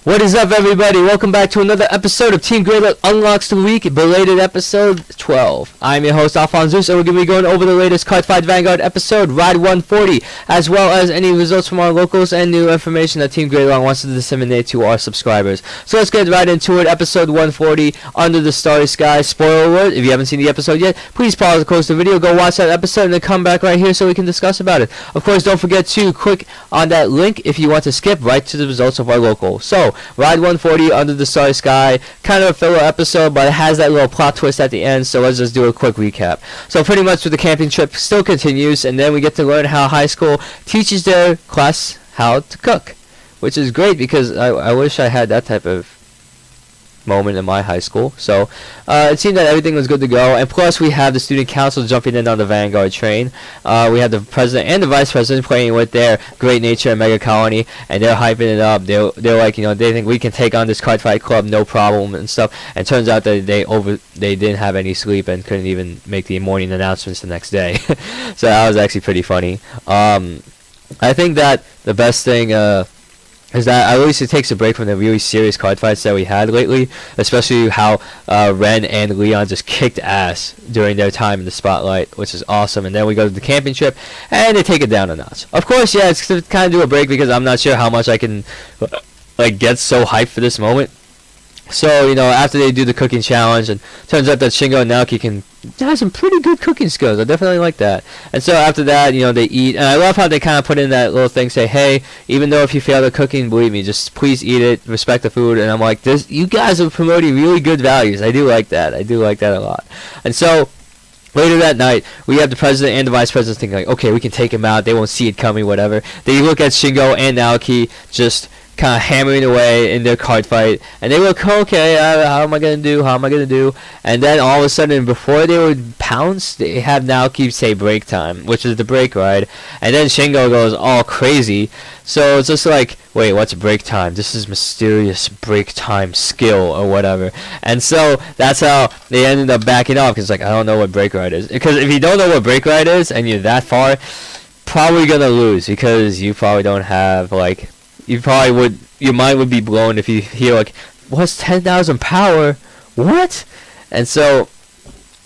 What is up, everybody? Welcome back to another episode of Team Gradelock Unlocks the Week, belated episode 12. I'm your host, AlphonZeus, and we're going to be going over the latest Cardfight Vanguard episode, Ride 140, as well as any results from our locals and new information that Team Gradelock wants to disseminate to our subscribers. So let's get right into it. Episode 140, Under the Starry Sky. Spoiler alert, if you haven't seen the episode yet, please pause and close the video, go watch that episode, and then come back right here so we can discuss about it. Of course, don't forget to click on that link if you want to skip right to the results of our local. So, Ride 140, Under the Starry Sky, kind of a filler episode, but it has that little plot twist at the end, so let's just do a quick recap. So pretty much the camping trip still continues, and then we get to learn how high school teaches their class how to cook, which is great because I wish I had that type of moment in my high school. So it seemed that everything was good to go, and plus we have the student council jumping in on the Vanguard train. We have the president and the vice president playing with their great nature and mega colony, and they're hyping it up. They're like, you know, they think we can take on this Cardfight club no problem and stuff, and turns out that they didn't have any sleep and couldn't even make the morning announcements the next day. So that was actually pretty funny. I think that the best thing is that at least it takes a break from the really serious card fights that we had lately, especially how Ren and Leon just kicked ass during their time in the spotlight, which is awesome. And then we go to the camping trip, and they take it down a notch. Of course, yeah, it's to kind of do a break because I'm not sure how much I can like get so hyped for this moment. So, you know, after they do the cooking challenge, and turns out that Shingo and Naoki have some pretty good cooking skills. I definitely like that. And so after that, you know, they eat. And I love how they kind of put in that little thing, say, hey, even though if you fail the cooking, believe me, just please eat it, respect the food. And I'm like, you guys are promoting really good values. I do like that. I do like that a lot. And so later that night, we have the president and the vice president thinking, like, okay, we can take him out. They won't see it coming, whatever. They look at Shingo and Naoki just kind of hammering away in their card fight, and they look, okay, how am I gonna do? And then all of a sudden, before they would pounce, they have Naoki say break time, which is the break ride, and then Shingo goes all crazy. So it's just like, wait, what's break time? This is mysterious break time skill or whatever. And so that's how they ended up backing off, because like, I don't know what break ride is. Because if you don't know what break ride is and you're that far, probably gonna lose, because you probably don't have like, your mind would be blown if you hear like, what's 10,000 power? What? And so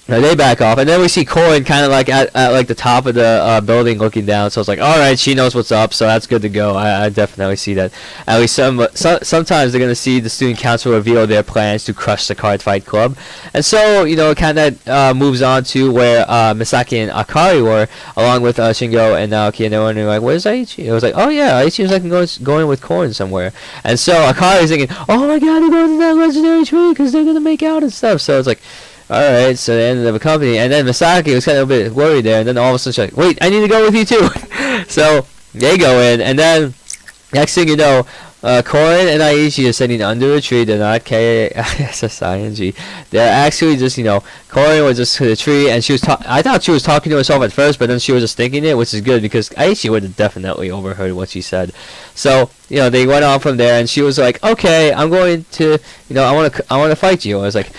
they back off, and then we see Corin kind of like at like the top of the building looking down. So it's like, all right, she knows what's up, so that's good to go. I definitely see that. At least sometimes they're gonna see the student council reveal their plans to crush the Cardfight club, and so, you know, it kind of moves on to where Misaki and Akari were, along with Shingo and Naoki, and they're wondering like, where's Aichi? It was like, oh yeah, Aichi was like going with Corin somewhere, and so Akari's thinking, oh my god, they're going to that legendary tree because they're gonna make out and stuff. So it's like, alright, so they ended up accompanying, and then Misaki was kind of a bit worried there, and then all of a sudden she's like, wait, I need to go with you too. So they go in, and then next thing you know, Corin and Aichi are sitting under a tree. They're not K-S-S-I-N-G. They're actually just, you know, Corin was just to the tree, and she was I thought she was talking to herself at first, but then she was just thinking it, which is good because Aichi would have definitely overheard what she said. So, you know, they went on from there, and she was like, okay, I'm going to, you know, I want to fight you. I was like,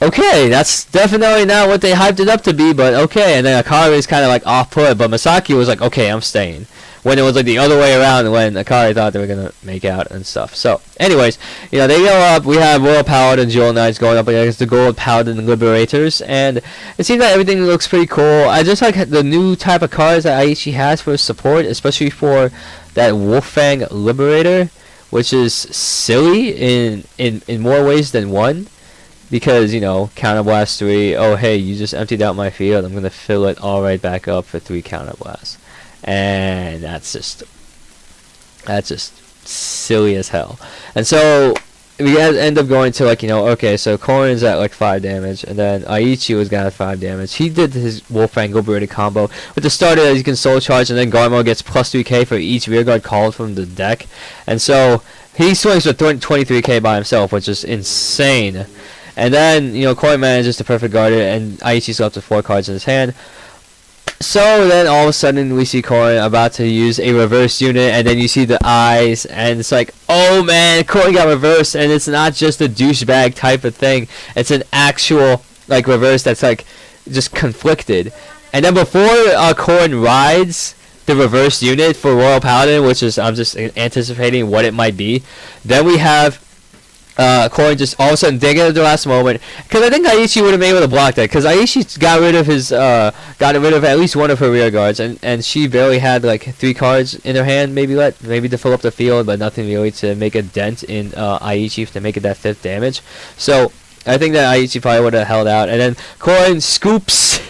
okay, that's definitely not what they hyped it up to be, but okay. And then Akari is kind of like off-put, but Misaki was like, okay, I'm staying. When it was like the other way around, when Akari thought they were going to make out and stuff. So, anyways, you know, they go up. We have Royal Paladin Jewel Knights going up against the Gold Paladin Liberators, and it seems like everything looks pretty cool. I just like the new type of cards that Aichi has for support, especially for that Wolffang Liberator, which is silly in more ways than one. Because, you know, Counterblast 3, oh hey, you just emptied out my field, I'm going to fill it all right back up for 3 Counterblasts. And that's just silly as hell. And so we end up going to, like, you know, okay, so Corin's at like 5 damage, and then Aichi was got 5 damage. He did his Wolffang Liberated combo with the starter that you can soul charge, and then Garmo gets plus 3k for each rearguard called from the deck. And so he swings with 23k by himself, which is insane. And then, you know, Corin manages to perfect guard it, and Aichi's up to 4 cards in his hand. So then all of a sudden we see Corin about to use a reverse unit, and then you see the eyes, and it's like, oh man, Corin got reversed, and it's not just a douchebag type of thing. It's an actual, like, reverse that's like just conflicted. And then before Corin rides the reverse unit for Royal Paladin, which is I'm just anticipating what it might be. Then we have Corrin just all of a sudden digging at the last moment, because I think Aichi would have been able to block that, because Aichi got rid of at least one of her rear guards, and she barely had like 3 cards in her hand, maybe to fill up the field, but nothing really to make a dent in Aichi to make it that 5th damage. So I think that Aichi probably would have held out, and then Corrin scoops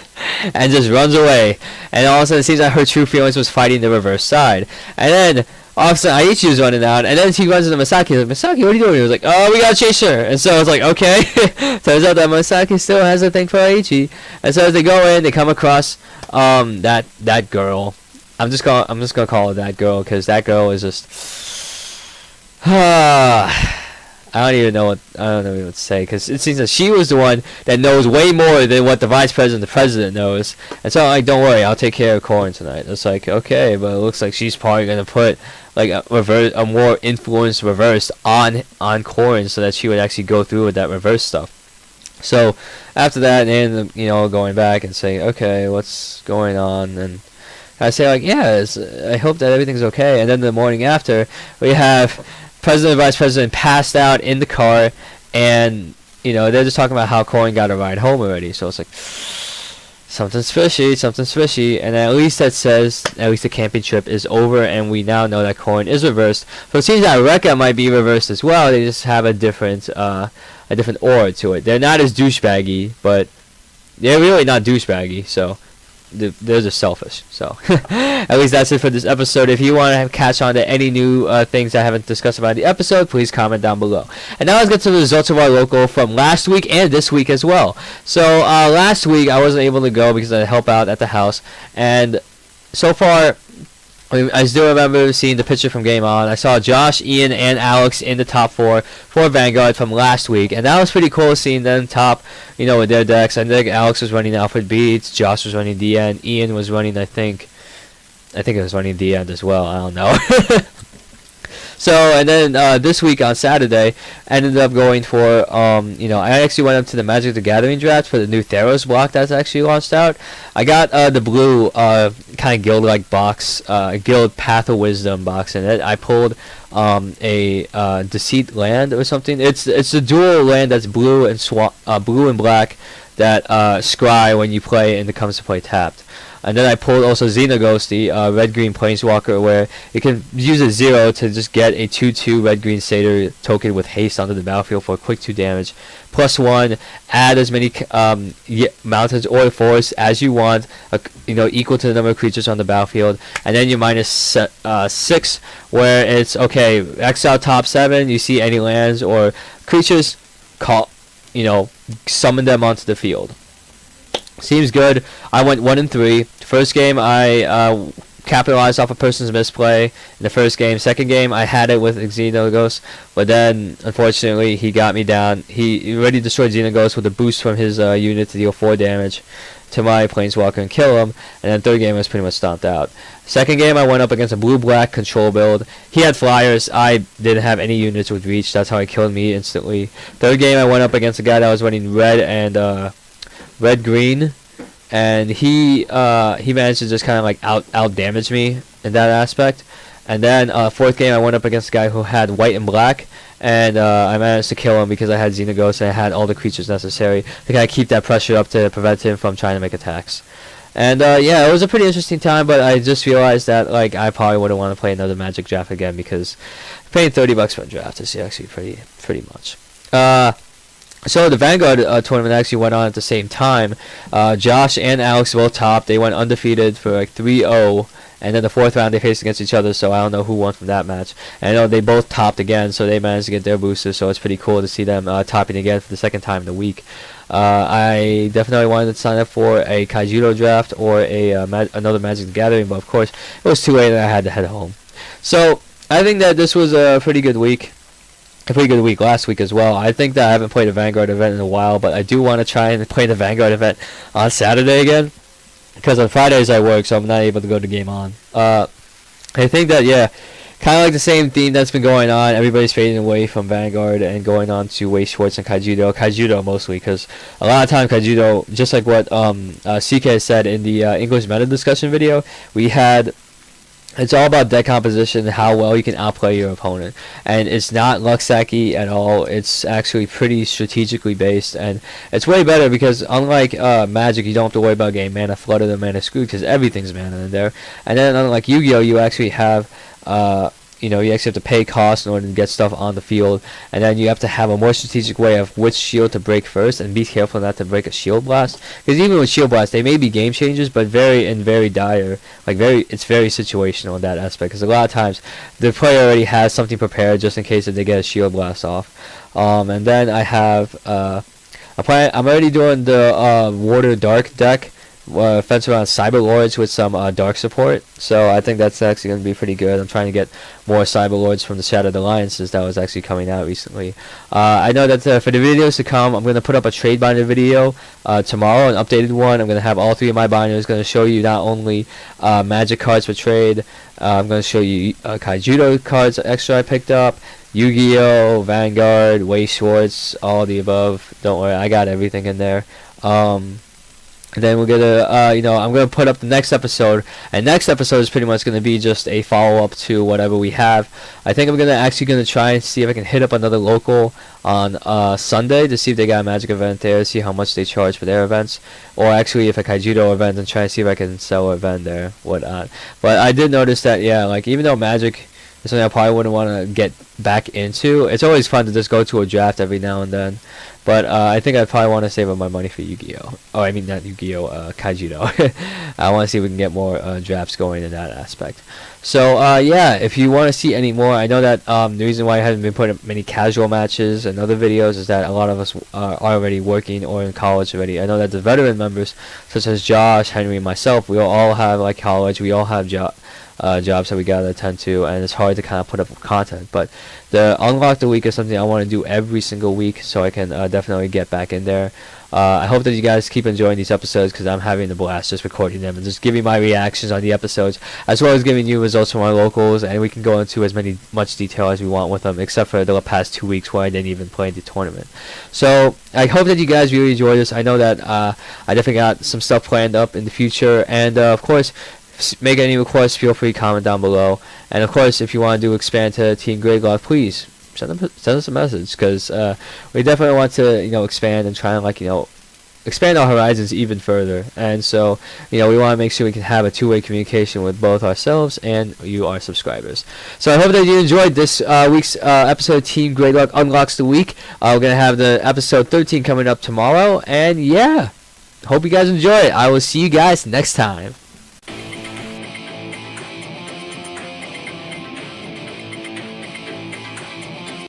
and just runs away, and all of a sudden it seems like her true feelings was fighting the reverse side, and then all of a sudden Aichi was running out, and then she runs into Masaki. Like, Masaki, what are you doing? He was like, oh, we gotta chase her. And so I was like, okay. Turns out that Masaki still has a thing for Aichi, and so as they go in, they come across that girl. I'm just gonna call her that girl, because that girl is just I don't know what to say, because it seems that she was the one that knows way more than what the vice president, the president knows. And so I'm like, don't worry, I'll take care of Corrin tonight. It's like, okay, but it looks like she's probably gonna put like a more influenced reverse on Corrin, so that she would actually go through with that reverse stuff. So after that, they end up, going back and saying, okay, what's going on? And I say like, yeah, I hope that everything's okay. And then the morning after, we have President and Vice President passed out in the car, and they're just talking about how Corrin got a ride home already. So it's like, something's fishy, and at least that says the camping trip is over, and we now know that Corrin is reversed. So it seems that Rekka might be reversed as well. They just have a different aura to it. They're not as douchebaggy, but they're really not douchebaggy. So they're just selfish. So at least that's it for this episode. If you want to catch on to any new things I haven't discussed about the episode, please comment down below. And now let's get to the results of our local from last week and this week as well. So last week I wasn't able to go because I had to help out at the house, and so far I still remember seeing the picture from Game On. I saw Josh, Ian, and Alex in the top 4 for Vanguard from last week, and that was pretty cool seeing them top, with their decks. I think Alex was running Alfred Beats, Josh was running DN, Ian was running, I think it was running DN as well. I don't know. So, and then this week on Saturday, I ended up going for, I actually went up to the Magic the Gathering draft for the new Theros block that's actually launched out. I got the blue kind of guild-like box, guild Path of Wisdom box in it. I pulled a Deceit land or something. It's a dual land that's blue and black that scry when you play and it comes to play tapped. And then I pulled also Xenaghost, the red-green planeswalker, where you can use a 0 to just get a 2/2 red-green satyr token with haste onto the battlefield for a quick 2 damage. +1, add as many mountains or forests as you want, equal to the number of creatures on the battlefield. And then you -6, where it's, okay, exile top 7, you see any lands or creatures, summon them onto the field. Seems good. I went 1-3. First game, I capitalized off a person's misplay in the first game. Second game, I had it with Xenaghost, but then, unfortunately, he got me down. He already destroyed Xenaghost with a boost from his unit to deal 4 damage to my Planeswalker and kill him, and then third game, I was pretty much stomped out. Second game, I went up against a blue-black control build. He had flyers. I didn't have any units with reach. That's how he killed me instantly. Third game, I went up against a guy that was running red and red-green, and he managed to just kind of like out damage me in that aspect. And then fourth game, I went up against a guy who had white and black, and I managed to kill him because I had Xenaghost and I had all the creatures necessary to kind of keep that pressure up to prevent him from trying to make attacks. And yeah, it was a pretty interesting time, but I just realized that I probably wouldn't want to play another Magic draft again, because paying $30 for a draft is actually pretty much. So the Vanguard tournament actually went on at the same time. Josh and Alex both topped. They went undefeated for 3-0, and then the fourth round they faced against each other, so I don't know who won from that match. And I know they both topped again, so they managed to get their boosters, so it's pretty cool to see them topping again for the second time in the week. I definitely wanted to sign up for a Kaijudo draft or another Magic the Gathering, but of course it was too late and I had to head home. So I think that this was a pretty good week. A pretty good week last week as well. I think that I haven't played a Vanguard event in a while, but I do want to try and play the Vanguard event on Saturday again, because on Fridays I work, so I'm not able to go to Game On. I think that, yeah, kind of like the same theme that's been going on. Everybody's fading away from Vanguard and going on to Wei Schwartz and Kaijudo mostly, because a lot of time Kaijudo, just like what CK said in the English meta discussion video, we had It's all about deck composition and how well you can outplay your opponent. And it's not luck sacky at all. It's actually pretty strategically based, and it's way better because unlike Magic, you don't have to worry about getting mana flooded or mana screwed because everything's mana in there. And then unlike Yu-Gi-Oh, you actually have you actually have to pay costs in order to get stuff on the field, and then you have to have a more strategic way of which shield to break first, and be careful not to break a shield blast. Because even with shield blast, they may be game changers, but very dire. It's very situational in that aspect. Because a lot of times the player already has something prepared just in case that they get a shield blast off. And then I have I'm already doing the Water Dark deck. Fence around Cyber Lords with some dark support, so I think that's actually going to be pretty good. I'm trying to get more Cyber Lords from the Shattered Alliances that was actually coming out recently. I know that for the videos to come, I'm going to put up a trade binder video tomorrow, an updated one. I'm going to have all 3 of my binders, going to show you not only Magic cards for trade, I'm going to show you Kaijudo cards extra I picked up, Yu-Gi-Oh, Vanguard, Way Schwartz, all the above. Don't worry, I got everything in there. And then we're gonna, I'm gonna put up the next episode, and next episode is pretty much gonna be just a follow-up to whatever we have. I think I'm gonna try and see if I can hit up another local on Sunday to see if they got a Magic event there, see how much they charge for their events, or actually if a Kaijudo event, and try and see if I can sell an event there, whatnot. But I did notice that, even though Magic is something I probably wouldn't want to get back into, it's always fun to just go to a draft every now and then. But I think I probably want to save up my money for Yu-Gi-Oh. Oh, I mean not Yu-Gi-Oh, Kaijudo. I want to see if we can get more drafts going in that aspect. So if you want to see any more, I know that the reason why I haven't been putting up many casual matches and other videos is that a lot of us are already working or in college already. I know that the veteran members, such as Josh, Henry, and myself, we all have college. We all have jobs that we gotta attend to, and it's hard to kind of put up content. But the Unlock the Week is something I want to do every single week, so I can definitely get back in there. I hope that you guys keep enjoying these episodes, because I'm having a blast just recording them and just giving my reactions on the episodes, as well as giving you results from our locals, and we can go into as much detail as we want with them, except for the past 2 weeks where I didn't even play the tournament. So I hope that you guys really enjoy this. I know that I definitely got some stuff planned up in the future, and of course, make any requests, feel free to comment down below. And of course, if you want to expand to Team Gradelock, please send us a message, because we definitely want to expand and try and expand our horizons even further. And so we want to make sure we can have a two-way communication with both ourselves and you, our subscribers. So I hope that you enjoyed this week's episode of Team Gradelock Unlocks the Week. We're gonna have the episode 13 coming up tomorrow, and hope you guys enjoy it. I will see you guys next time.